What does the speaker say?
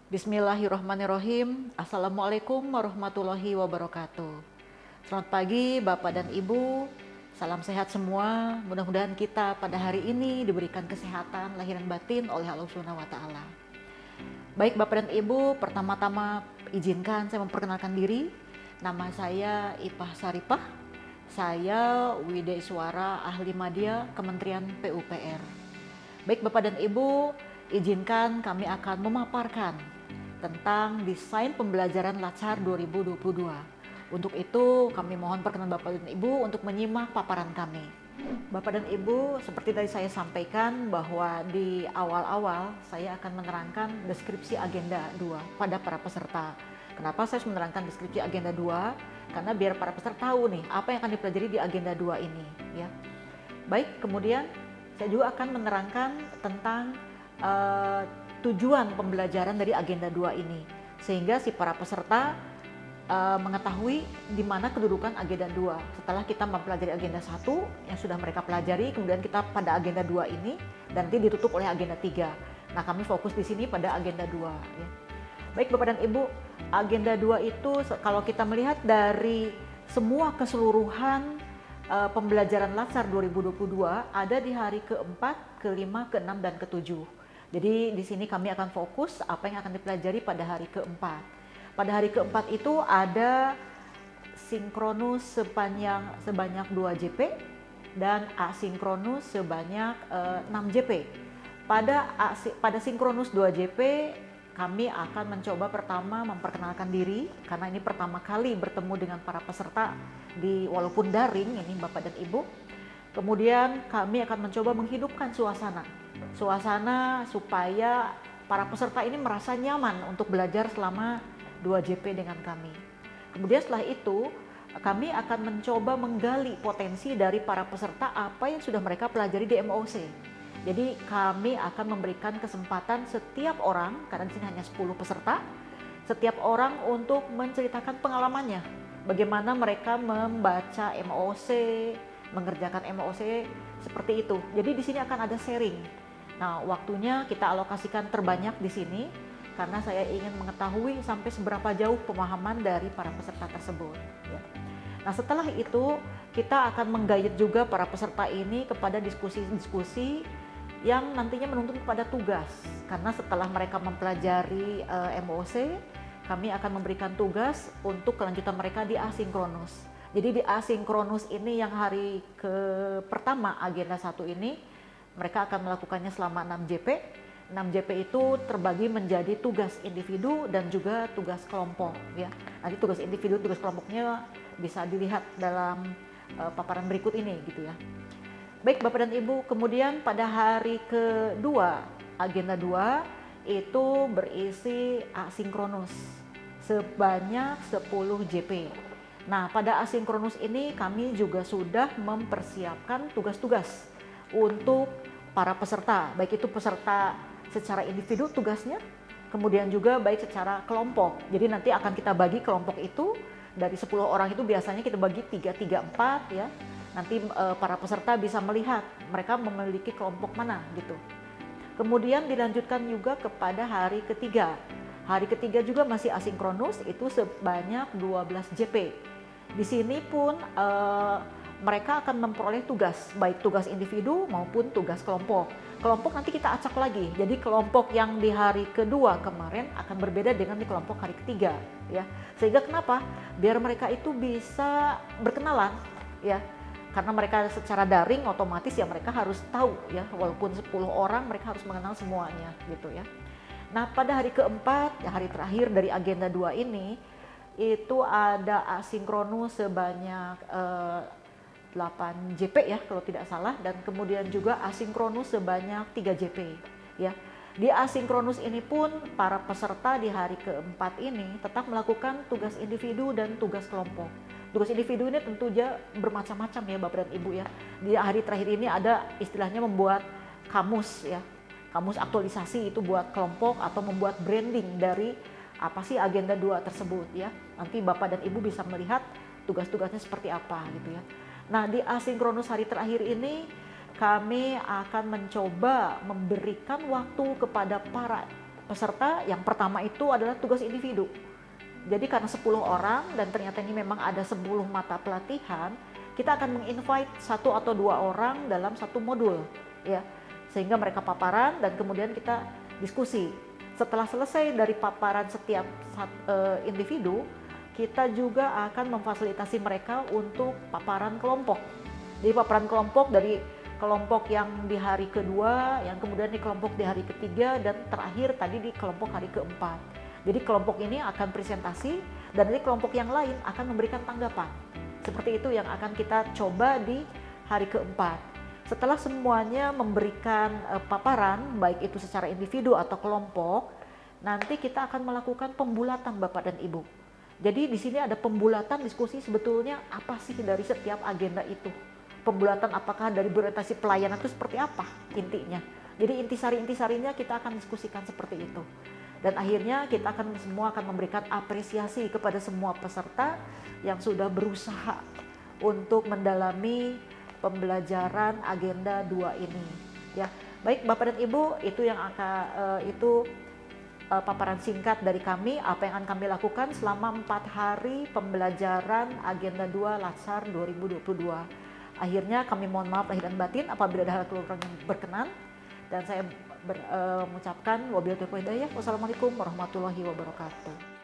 Bismillahirrahmanirrahim. Assalamualaikum warahmatullahi wabarakatuh. Selamat pagi Bapak dan Ibu. Salam sehat semua. Mudah-mudahan kita pada hari ini diberikan kesehatan lahir dan batin oleh Allah Subhanahu wa taala. Baik Bapak dan Ibu, pertama-tama izinkan saya memperkenalkan diri. Nama saya Ipah Saripah. Saya Widesuara Ahli Madya Kementerian PUPR. Baik Bapak dan Ibu, izinkan kami akan memaparkan tentang desain pembelajaran Latsar 2022. Untuk itu kami mohon perkenan Bapak dan Ibu untuk menyimak paparan kami. Bapak dan Ibu, seperti tadi saya sampaikan bahwa di awal-awal saya akan menerangkan deskripsi agenda 2 pada para peserta. Kenapa saya harus menerangkan deskripsi agenda 2? Karena biar para peserta tahu nih apa yang akan dipelajari di agenda 2 ini ya. Baik, kemudian saya juga akan menerangkan tentang tujuan pembelajaran dari agenda 2 ini sehingga si para peserta mengetahui di mana kedudukan agenda 2 setelah kita mempelajari agenda 1 yang sudah mereka pelajari, kemudian kita pada agenda 2 ini dan nanti ditutup oleh agenda 3. Nah, kami fokus di sini pada agenda 2 ya. Baik Bapak dan Ibu, agenda 2 itu kalau kita melihat dari semua keseluruhan pembelajaran Latsar 2022 ada di hari ke-4, ke-5, ke-6 dan ke-7. Jadi di sini kami akan fokus apa yang akan dipelajari pada hari ke-4. Pada hari ke-4 itu ada sinkronus sebanyak 2 JP dan asinkronus sebanyak 6 JP. Pada sinkronus 2 JP kami akan mencoba pertama memperkenalkan diri karena ini pertama kali bertemu dengan para peserta walaupun daring ini Bapak dan Ibu. Kemudian kami akan mencoba menghidupkan suasana supaya para peserta ini merasa nyaman untuk belajar selama 2 JP dengan kami. Kemudian setelah itu kami akan mencoba menggali potensi dari para peserta apa yang sudah mereka pelajari di MOC. Jadi kami akan memberikan kesempatan setiap orang, karena di sini hanya 10 peserta, setiap orang untuk menceritakan pengalamannya. Bagaimana mereka membaca MOC, mengerjakan MOC seperti itu. Jadi di sini akan ada sharing. Nah, waktunya kita alokasikan terbanyak di sini karena saya ingin mengetahui sampai seberapa jauh pemahaman dari para peserta tersebut. Ya. Nah, setelah itu kita akan menggayat juga para peserta ini kepada diskusi-diskusi yang nantinya menuntut kepada tugas. Karena setelah mereka mempelajari MOC, kami akan memberikan tugas untuk kelanjutan mereka di asinkronus. Jadi di asinkronus ini yang hari pertama agenda 1 ini mereka akan melakukannya selama 6 JP. 6 JP itu terbagi menjadi tugas individu dan juga tugas kelompok ya. Nanti tugas individu, tugas kelompoknya bisa dilihat dalam paparan berikut ini gitu ya. Baik Bapak dan Ibu, kemudian pada hari kedua agenda 2 itu berisi asinkronus sebanyak 10 JP. Nah, pada asinkronus ini kami juga sudah mempersiapkan tugas-tugas untuk para peserta, baik itu peserta secara individu tugasnya, kemudian juga baik secara kelompok. Jadi nanti akan kita bagi kelompok itu dari 10 orang itu biasanya kita bagi 3, 3, 4 ya. Nanti para peserta bisa melihat mereka memiliki kelompok mana gitu. Kemudian dilanjutkan juga kepada hari ketiga. Hari ketiga juga masih asinkronus, itu sebanyak 12 JP. Di sini pun mereka akan memperoleh tugas, baik tugas individu maupun tugas kelompok. Kelompok nanti kita acak lagi, jadi kelompok yang di hari kedua kemarin akan berbeda dengan di kelompok hari ketiga. Ya. Sehingga kenapa? Biar mereka itu bisa berkenalan, ya. Karena mereka secara daring otomatis ya mereka harus tahu ya, walaupun 10 orang mereka harus mengenal semuanya gitu ya. Nah, pada hari keempat, ya hari terakhir dari agenda 2 ini, itu ada asinkronus sebanyak 8 JP ya kalau tidak salah, dan kemudian juga asinkronus sebanyak 3 JP ya. Di asinkronus ini pun para peserta di hari keempat ini tetap melakukan tugas individu dan tugas kelompok. Tugas individu ini tentu saja bermacam-macam ya Bapak dan Ibu ya. Di hari terakhir ini ada istilahnya membuat kamus ya. Kamus aktualisasi itu buat kelompok atau membuat branding dari apa sih agenda 2 tersebut ya. Nanti Bapak dan Ibu bisa melihat tugas-tugasnya seperti apa gitu ya. Nah, di asinkronus hari terakhir ini kami akan mencoba memberikan waktu kepada para peserta. Yang pertama itu adalah tugas individu. Jadi karena 10 orang dan ternyata ini memang ada 10 mata pelatihan, kita akan menginvite 1 atau 2 orang dalam satu modul, ya, sehingga mereka paparan dan kemudian kita diskusi. Setelah selesai dari paparan setiap individu, kita juga akan memfasilitasi mereka untuk paparan kelompok. Jadi paparan kelompok dari kelompok yang di hari kedua, yang kemudian di kelompok di hari ketiga, dan terakhir tadi di kelompok hari keempat. Jadi kelompok ini akan presentasi dan nanti kelompok yang lain akan memberikan tanggapan. Seperti itu yang akan kita coba di hari keempat. Setelah semuanya memberikan paparan, baik itu secara individu atau kelompok, nanti kita akan melakukan pembulatan Bapak dan Ibu. Jadi di sini ada pembulatan diskusi sebetulnya apa sih dari setiap agenda itu. Pembulatan apakah dari berorientasi pelayanan itu seperti apa intinya. Jadi intisari-intisarinya kita akan diskusikan seperti itu. Dan akhirnya kita semua akan memberikan apresiasi kepada semua peserta yang sudah berusaha untuk mendalami pembelajaran agenda 2 ini. Ya, baik Bapak dan Ibu, itu yang paparan singkat dari kami, apa yang akan kami lakukan selama 4 hari pembelajaran agenda 2 Latsar 2022. Akhirnya kami mohon maaf lahir dan batin apabila ada hal kurang yang berkenan, dan saya mengucapkan wabillahi taufiq wal hidayah. Wassalamualaikum warahmatullahi wabarakatuh.